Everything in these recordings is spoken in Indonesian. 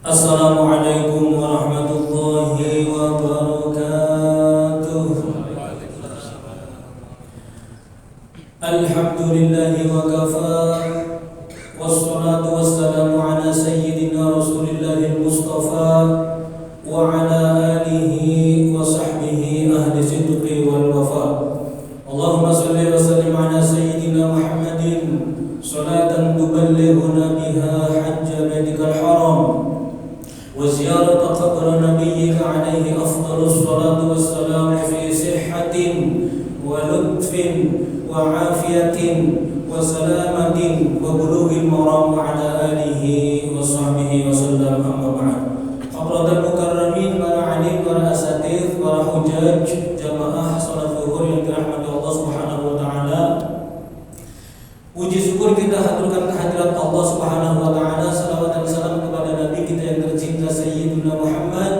Assalamualaikum warahmatullahi wabarakatuh. Alhamdulillahi wa kafa, wassalatu wassalamu ala sayyidina Rasulillahil Mustafa wa ala alihi wa sahbihi ahli sidqi wal wafa. Allahumma salli wa sallim ala sayyidina Muhammadin salatan tuballighuna biha hajja baitikal haram wa ziyarata qabr nabiyyika alaihi afdalus salatu wassalam fi sihhatin wa lutfin wa afiyatin wa salamatin wa bulughil maram wa ala alihi wa sahbihi wa sallam. Amma ba'd. Hadratul mukarramin, para alim, para asatidz, para hujaj, jamaah salat zuhur yang dirahmati Allah Subhanahu wa taala. Puji syukur kita haturkan kehadirat Allah Subhanahu wa taala. Salawat dan salam kepada Nabi kita yang tercinta Sayyidina Muhammad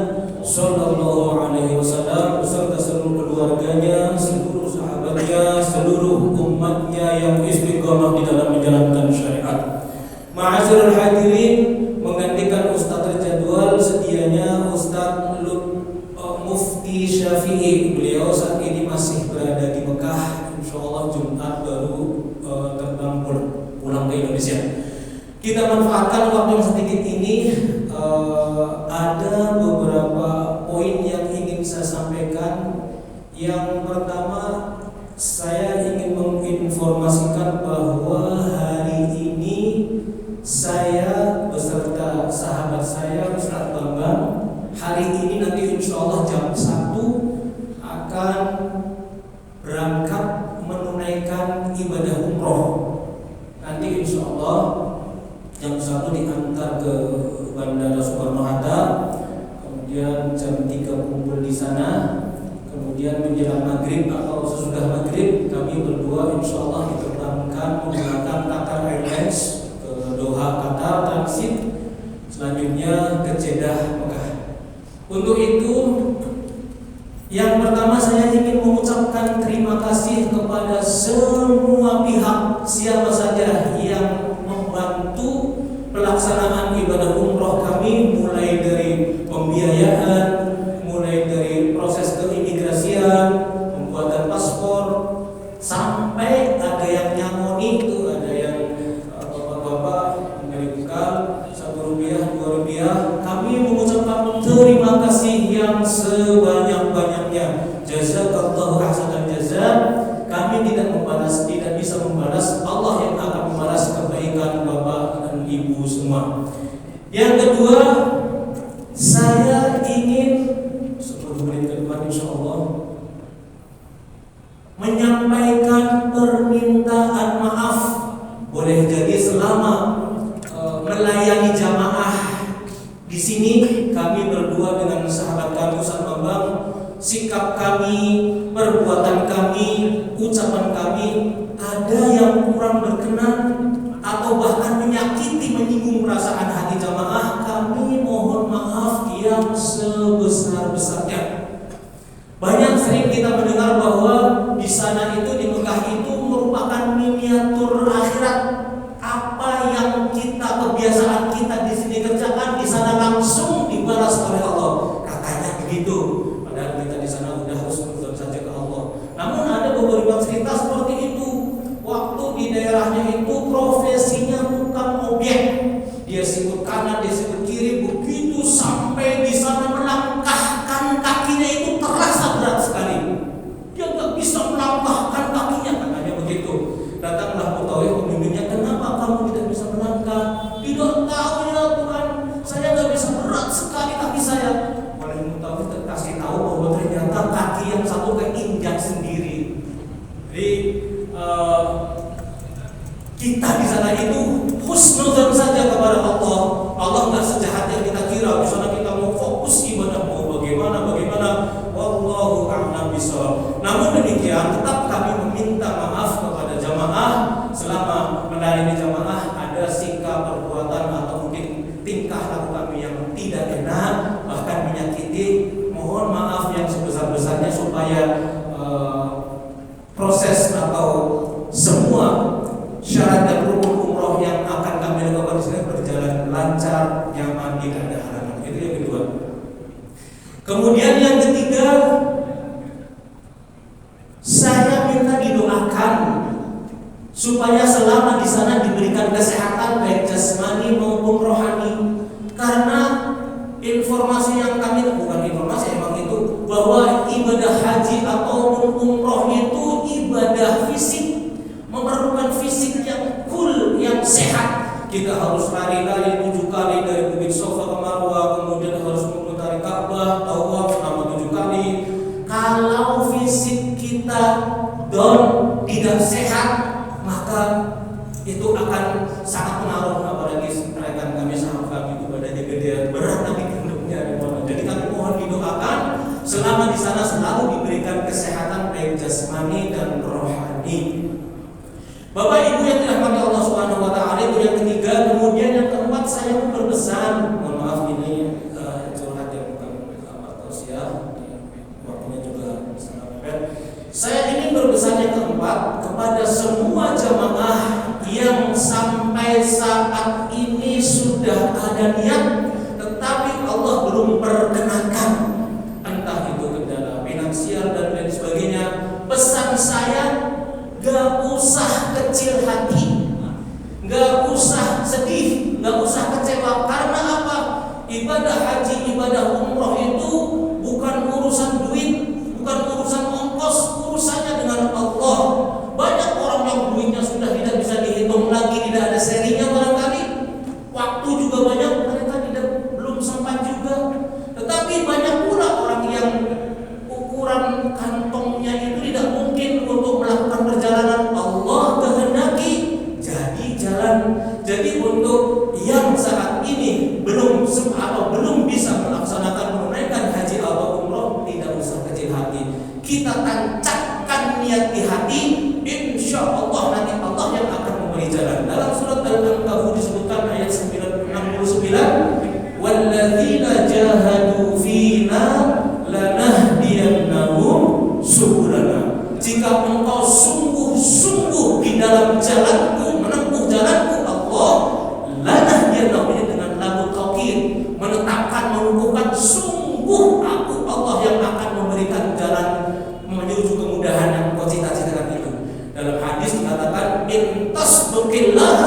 sallallahu alaihi wasallam beserta seluruh keluarganya, seluruh sahabatnya, seluruh umatnya yang istiqomah di dalam menjalankan syariat. Ma'asyiral hadirin, menggantikan Ustaz terjadwal sedianya Ustaz Mufti Syafi'i. Beliau saat ini masih berada di Mekah. Insyaallah Jumat baru terbang pulang ke Indonesia. Kita manfaatkan waktu yang sedikit ini. Ada beberapa poin yang ingin saya sampaikan. Yang pertama, saya ingin menginformasikan bahwa hari ini saya beserta sahabat saya Ustaz Bambang, hari ini nanti insyaallah jam 1 akan berangkat menunaikan ibadah umroh. Nanti insyaallah jam 1 diantar ke Bandara Soekarno-Hatta, kemudian jam 3 kumpul di sana, kemudian menjelang maghrib atau sesudah maghrib kami berdua insyaallah diterbangkan menggunakan Qatar Airlines ke Doha, Qatar, transit selanjutnya ke Jeddah, Mekah. Untuk itu, yang pertama saya ingin mengucapkan terima kasih kepada semua pihak, siapa saja yang membantu pelaksanaan ibadah umroh kami, mulai dari pembiayaan, mulai dari proses keimigrasian, pembuatan paspor, sampai ada yang nyamoni itu, ada yang bapak-bapak memberi bekal Rp1, Rp2. Kami mengucapkan terima kasih yang sebanyak-banyaknya. Jazakallahu ahsanal jazaa. Kami tidak bisa membalas, Allah yang akan membalas kebaikan bapak dan ibu semua. Yang kedua, saya ingin 10 menit ke depan insyaallah menyampaikan permintaan maaf. Boleh jadi selama melayani jamaah di sini kami berdua dengan sahabat kami Ustaz Bambang, sikap kami, perbuatan kami, ucapan kami ada yang kurang berkenan atau bahkan menyakiti, menyinggung perasaan hati jamaah, kami mohon maaf yang sebesar-besarnya. Banyak sering kita mendengar bahwa di sana itu, di Mekah itu merupakan miniatur akhirat. Apa yang kebiasaan kita di sini kerjakan, di sana langsung dibalas oleh Allah. Katanya begitu. Padahal kita di sana udah harus berdoa saja ke Allah. Namun ada beberapa cerita seperti itu. Waktu di daerahnya itu profesinya tukang objek. Dia sikut kanan, dia sikut kiri, begitu sampai di sana melangkahkan kakinya itu terasa berat sekali. Dia nggak bisa melangkahkan kakinya, katanya begitu. Datanglah pegawai pembimbingnya, kenapa kamu tidak bisa melangkah? Tidak tahu ya Tuhan, saya nggak bisa, berat sekali kaki saya. Oleh mutawif kasih tahu bahwa ternyata kaki yang satu keinjak sendiri. Jadi kita di sana itu husnudzon saja kepada Allah. Allah nggak sejahat yang kita kira. Di sana kita mau fokus ibadah, mau bagaimana. Wallahu a'lam bishawab. Namun demikian, tetap kami meminta maaf kepada jamaah selama melayani jamaah ada sikap, perbuatan atau mungkin tingkah laku kami yang tidak enak, bahkan menyakiti. Mohon maaf yang sebesar-besarnya supaya proses atau semua syarat dan rukun umroh yang akan kami lakukan di sini berjalan lancar, nyaman, tidak ada halangan. Kemudian yang ketiga, saya minta didoakan supaya selama di sana diberikan kesehatan baik jasmani maupun rohani. Karena informasi yang kami, bukan informasi, emang itu, bahwa ibadah haji ataupun umroh itu ibadah fisik, memerlukan fisik yang cool, yang sehat. Kita harus lari-lari 7 kali dari Bukit Sofa ke Marwah, kemudian harus memutari Ka'bah, tawaf selama 7 kali. Kalau fisik kita tidak sehat, maka itu akan sangat pengaruh, apalagi rekan kami, sahabat kami itu badannya gede, berat nanti gendutnya. Jadi kami mohon didoakan selama di sana selalu diberikan kesehatan baik jasmani dan rohani. Bapak Ibu yang dirahmati Allah Subhanahu wa taala, itu yang ketiga. Kemudian yang keempat, saya berpesan, mohon maaf ini curhat yang bukan tausiah, waktunya juga sangat mepet. Saya ingin berpesan yang keempat kepada semua jamaah yang sampai saat ini sudah ada niat, tetapi Allah belum perkenankan, entah itu kendala finansial dan lain sebagainya. Pesan saya, gak usah kecil hati, gak usah sedih, gak usah kecewa. Karena apa? Ibadah haji, ibadah umroh itu bukan urusan duit, bukan urusan ongkos, urusannya dengan Allah. Banyak orang yang duitnya sudah tidak bisa dihitung lagi, tidak ada serinya barangkali. Waktu juga banyak, mereka belum sempat juga. Tetapi banyak pula orang yang ukuran kantongnya itu tidak mungkin untuk melakukan perjalanan. Allah kehendaki jadi jalan. Jadi untuk yang saat ini belum bisa melaksanakan menunaikan haji atau umroh, tidak usah kecil hati. Kita tancapkan niat di hati, insya Allah nanti Allah yang akan memberi jalan. Dalam surat Al-Ankabut disebutkan ayat 69, walladzina jahadu fina lanahdiyannahum subulana. Jika engkau sungguh-sungguh di dalam jalanku, menempuh jalanku Allah, lanahdiyannahum, ini dengan lagu taukid, menetapkan, mengukuhkan, sungguh aku Allah yang akan memberikan jalan menuju kemudahan yang engkau cita-citakan itu. Dalam hadis dikatakan, intasbukillah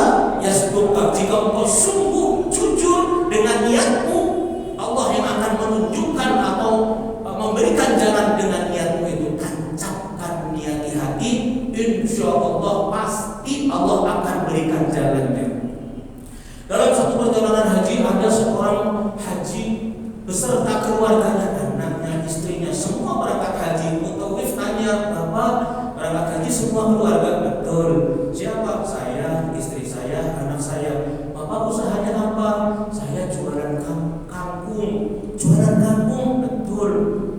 yasbukak. Jika engkau sungguh jujur dengan niatmu, Allah yang akan menunjukkan atau memberikan jalan dengan niatmu itu. Tancapkan niat di hati, insya Allah pasti Allah akan berikan jalannya. Dalam satu perjalanan haji, ada seorang haji beserta keluarganya, anaknya, istrinya, semua berangkat haji. Mutawif tanya, Bapak berangkat haji semua keluarga? Betul. Siapa? Saya, istri saya, anak saya. Bapak usahanya apa? Saya jualan kangkung. Jualan kangkung? Betul.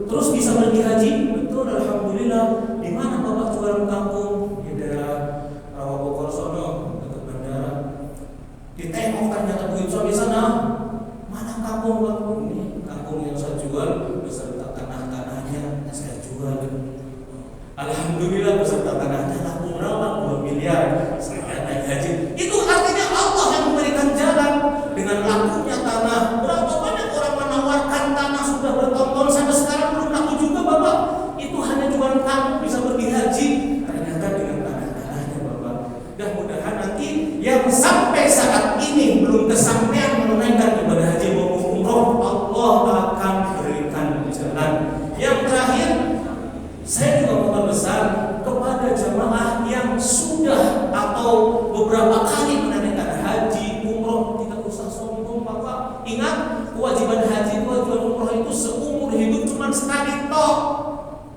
Terus bisa pergi haji? Betul, alhamdulillah. Di mana Bapak jualan kangkung? Di daerah Rawabogor sono, dekat bandara. Ditengok ternyata begitu di sana. Mana kangkung? Ini kangkung yang saya jual beserta tanah-tanahnya saya jual. Alhamdulillah beserta tanahnya laku berapa? 2 miliar. Saya naik haji. Itu artinya Allah yang memberikan jalan dengan lakunya tanah. Berapa banyak orang menawarkan tanah sudah bertonton sampai sekarang belum laku juga, Bapak. Itu hanya jualan kangkung bisa pergi haji. Ternyata dengan tanah-tanahnya, Bapak. Mudah-mudahan nanti yang sampai saat ini belum kesampaian menunaikan ibadah haji maupun umroh, Allah akan berikan jalan. Yang terakhir, saya juga mau berpesan kepada jamaah yang sudah atau beberapa kali menunaikan haji, umroh, tidak usah sombong, Bapak. Ingat, kewajiban haji, kewajiban umroh itu seumur hidup cuma sekali toh.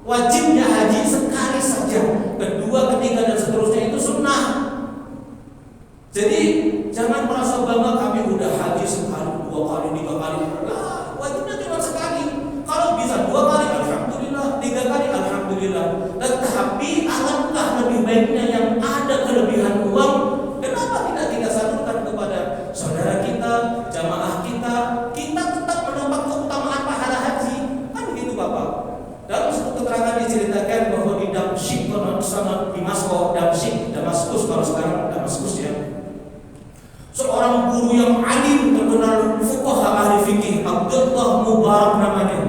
Wajibnya haji sekali saja. Kedua, ketiga, dan seterusnya itu sunnah. Jadi jangan merasa bangga kami udah haji sekali, 2 kali, 3 kali. Lah, wajibnya cuma sekali. Kalau bisa 2 kali, alhamdulillah. 3 kali, alhamdulillah. Tetapi alangkah lebih baiknya yang ada kelebihan uang. Kenapa tidak kita salurkan kepada saudara kita, jamaah kita? Kita tetap mendapat keutamaan pahala haji. Kan begitu, Bapak. Dalam satu keterangan diceritakan bahwa di Damsyik, Damaskus, kalau sekarang Damaskus ya, seorang guru yang alim terkenal fuqaha ahli fikih, Abdullah Mubarak namanya.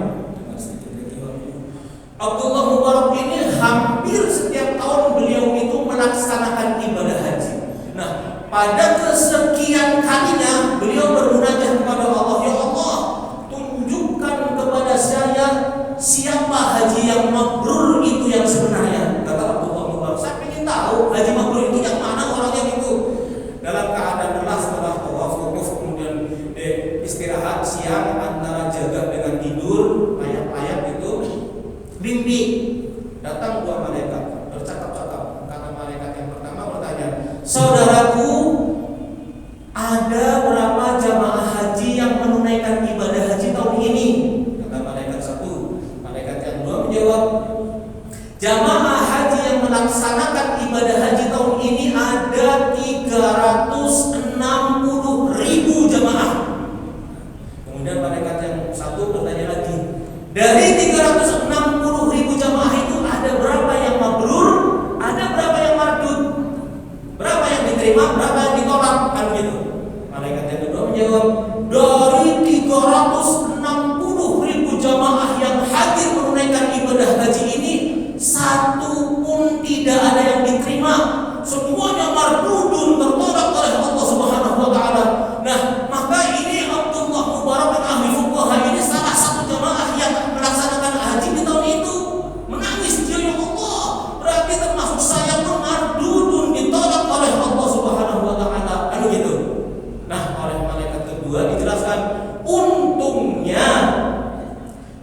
istirahat siang antara jaga dengan tidur, layak-layak itu mimpi datang dua malaikat bercakap-cakap. Kata malaikat yang pertama bertanya, saudaraku, ada berapa jamaah haji yang menunaikan ibadah haji tahun ini? Kata malaikat satu. Malaikat yang dua menjawab, jamaah haji yang melaksanakan ibadah haji tahun ini ada 360.000 jamaah. Kemudian malaikat yang satu bertanya lagi, dari 360.000 jamaah itu ada berapa yang mabrur, ada berapa yang mardud, berapa yang diterima, berapa yang ditolak, kan gitu. Malaikat yang kedua menjawab, dari 360.000 jamaah yang hadir menunaikan ibadah haji ini, satu pun tidak ada yang diterima, semuanya mardudun, tertolak oleh Allah Subhanahu wa taala. Nah, maka ini Abdullah Mubarak bin ahli fuqaha ini salah satu jamaah yang melaksanakan haji di tahun itu, menangis dia, ya Allah, berarti termasuk saya pun mardudun, ditolak oleh Allah Subhanahu wa taala, kan gitu. Nah, oleh malaikat kedua dijelaskan, untungnya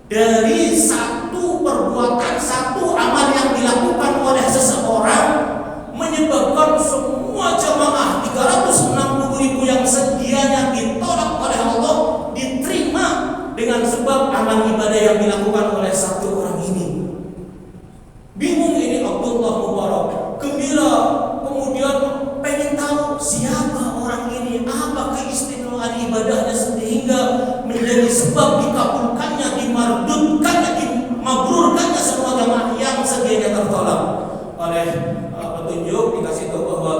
dari satu perbuatan, satu amal yang dilakukan oleh seseorang menyebabkan semua jamaah 360.000 yang sedianya ditolak oleh Allah diterima dengan sebab amal ibadah yang dilakukan oleh satu orang ini. Bingung ini Abdullah Mubarak, gembira, kemudian pengen tahu siapa orang ini, apa keistimewaan ibadahnya sehingga menjadi sebab dikabulkannya, dimardutkannya, dimabrurkannya semua jamaah yang sedianya tertolak. Oleh petunjuk dikasih tahu bahwa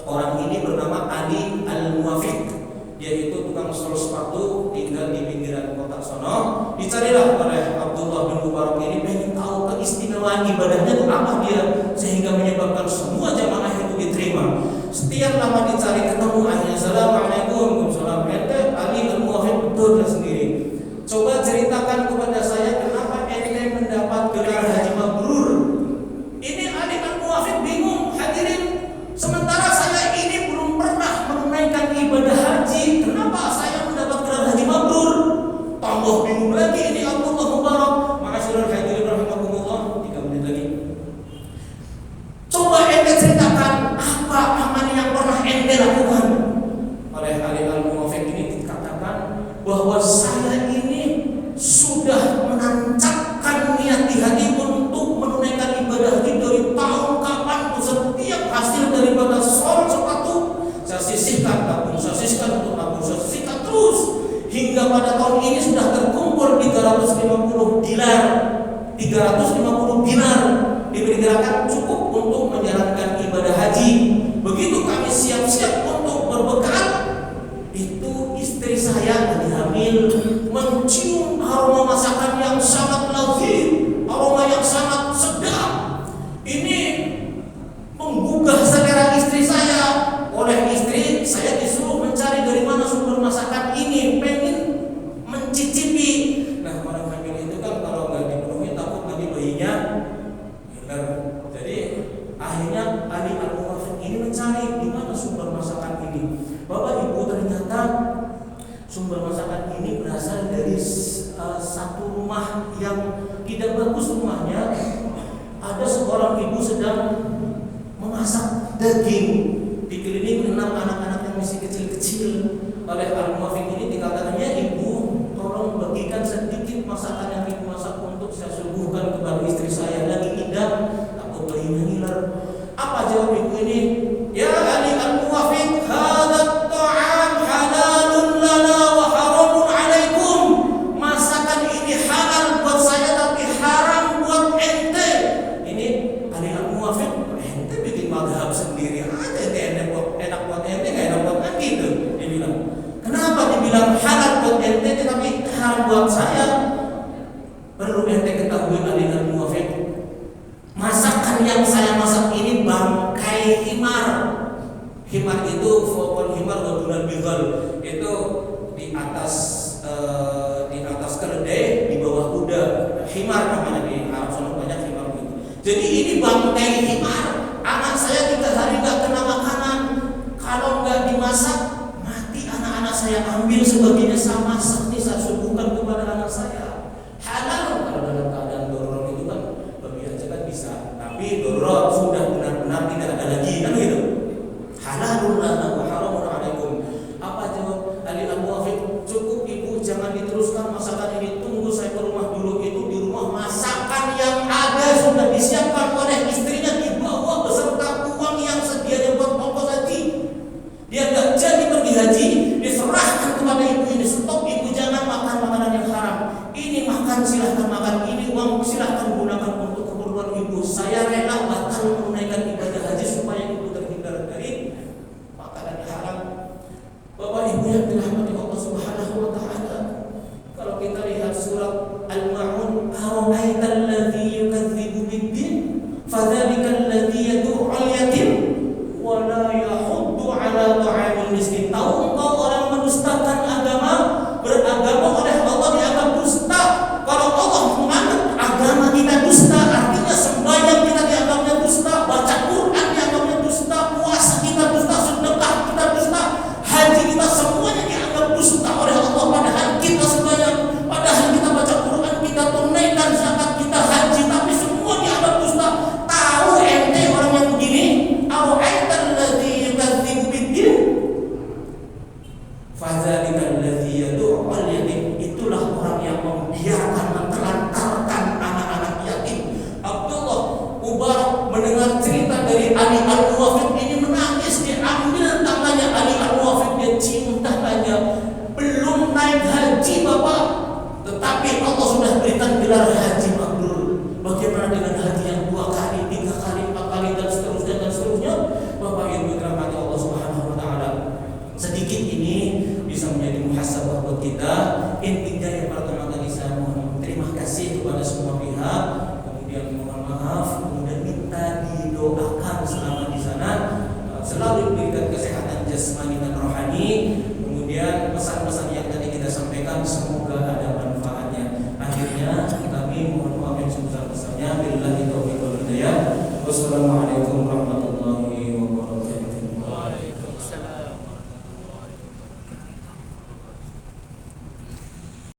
orang ini bernama Ali Al-Muwafiq, yaitu tukang sol sepatu, tinggal di pinggiran kota sono. Dicarilah oleh Abdullah bin Mubarak ini, pengen tahu keistimewaan ibadahnya itu apa dia sehingga menyebabkan semua jamaah itu diterima. Setiap lama dicari ketemu, akhirnya assalamualaikum, waalaikumsalam. Ente Ali Al-Muwafiq betul sendiri. Coba ceritakan kepada saya kenapa ente mendapat gelar haji mabrur. Ini Ali Al-Muwafiq bingung, hadirin. Sementara saya ini belum pernah menunaikan ibadah haji, kenapa saya mendapat gelar haji mabrur? Tambah bingung lagi ini Abdullah Mubarak. Ma'asyiral hadirin rahimakumullah, 3 menit lagi. Coba ente ceritakan apa amal yang pernah ente lakukan. Oleh Ali Al-Muwafiq ini dikatakan bahwa saya ini sudah menancapkan niat di hati untuk menunaikan ibadah haji dari tahun kapan. Setiap hasil daripada sol sepatu saya sisihkan, tabung saya sisihkan, untuk tabung saya sisihkan terus hingga pada tahun ini sudah terkumpul 350 dinar. 350 dinar diperkirakan cukup untuk menjalankan ibadah haji. Begitu kami siap-siap untuk berbekal, itu istri saya lagi hamil, mencium aroma masakan yang sangat lazim, aroma yang sangat sedap. Ini menggugah selera istri saya. Oleh istri saya disuruh mencari dari mana sumber masakan ini, pengen mencicipi. Nah, orang hamil itu kan kalau nggak dipenuhi takut nanti bayinya hilang. Jadi akhirnya Ali Al-Muwafiq ini mencari di mana sumber masakan ini. Bapak Ibu, ternyata sumber masakan ini berasal dari satu rumah yang tidak bagus rumahnya. Ada seorang ibu sedang memasak daging, dikelilingi 6 anak-anak yang masih kecil-kecil. Oleh Al-Muwafiq ini dikatakannya, ibu tolong bagikan sedikit masakan yang ibu masak untuk saya suguhkan kepada istri saya, lagi idam, takut bayinya ngiler. Apa jawab ibu ini? Ya Ali Al-Muwafiq, hadzal ta'am halalun lana wa haramun alaikum. Masakan ini halal buat saya tapi haram buat ente. Ini Ali Al-Muwafiq, ente bikin madhab sendiri aja, ente enak buat ente, nggak enak buat ente gitu. Dia bilang, kenapa dibilang halal buat ente tapi haram buat saya? Perlu ente ketahui Ali Al-Muwafiq, masakan yang saya masak ini bangkai himar. Himar itu fokon himar wadulan bidal, itu di atas keledai, di bawah kuda. Himar namanya di Arab sana, banyak himar itu. Jadi ini bangkai himar. Anak saya 3 hari nggak kena makanan. Kalau nggak dimasak, mati anak-anak saya saya ambil sebagiannya sama sakti saya suguhkan kepada anak saya. Halal kalau dalam keadaan darurat itu kan lebih aja kan bisa. Tapi darurat sudah benar-benar tidak ada lagi kan gitu. Halalun lana wa haramun alaikum. Apa jawab Ali Abu Afid? Cukup ibu, jangan diteruskan masakan ini. Tunggu saya ke rumah dulu. Itu di rumah masakan yang ada sudah disiapkan oleh istrinya, dibawa beserta uang yang sedianya buat ongkos haji. Dia nggak jadi pergi haji, diserahkan kepada ibu ini. Stop ibu, jangan makan makanan yang haram. Ini makan silahkan makan, ini uang silahkan gunakan untuk keperluan ibu. Saya rela batal menunaikan ibadah haji supaya ibu terhindar dari makanan yang haram. Bapak ibu yang dirahmati Allah Subhanahu wa taala, kalau kita lihat surat Al-Ma'un, ara'aital ladzi yukadzibu bid-din fadzalika alladzi yad'u al-yatim wa la yahuddu 'ala ta'amil miskin. Tahu engkau orang mendustakan agama, beragama oleh Allah dianggap dusta. Kalau Allah menganggap agama kita dusta, artinya sembahyang kita dianggapnya dusta, baca Quran dianggapnya dusta, puasa kita dusta, sedekah kita dusta, haji kita semuanya dianggap dusta oleh Allah. Padahal kita sembahyang, padahal kita baca Quran, kita tunaikan zakat, kita haji, tapi semua dianggap dusta. Tahu ente orang yang begini? Ara'aital ladzi yukadzibu bid-din fadzalika alladzi yad'u al-yatim. Itulah orang yang membiarkan, mentelantarkan anak-anak yatim. Abdullah Mubarak mendengar cerita dari Ali Al-Muwafiq ini menangis. Dia ambil tangannya Ali Al-Muwafiq, dia cium tangannya. Belum naik haji bapak, tetapi Allah sudah berikan gelar haji mabrur. Bagaimana dengan haji yang 2 kali, 3 kali, 4 kali dan seterusnya dan seterusnya? Bapak Ibu dirahmati Allah Subhanahu wa taala. Sedikit ini bisa menjadi muhasabah buat kita. Intinya yang pertama